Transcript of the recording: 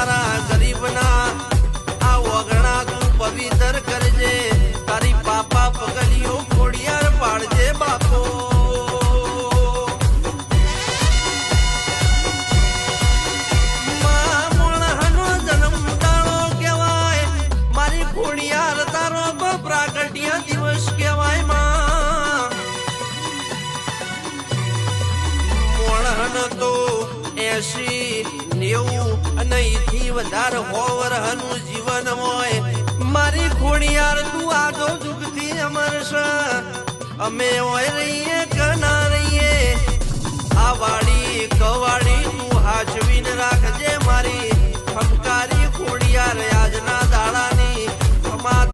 મારા ગરીબના આ વગણા તું પવિત્ર કરજે તારી પાપા પગલીઓ ખોડિયાર પાડજે બાપો મોણહનો જન્મ દાડો કહેવાય મારી ખોડિયાર તારો પ્રાગટ્ય દિવસ કહેવાય માં મોણહન તો 80, 90 અને એથી વધારે 100 વર્ષનું જીવન હોય મારી ખોડિયાર તું આજો જુગથી અમર છે અમે હોય રહીએ કે ના રહીએ આ વાડી કવાડી તું હાચવીને રાખજે મારી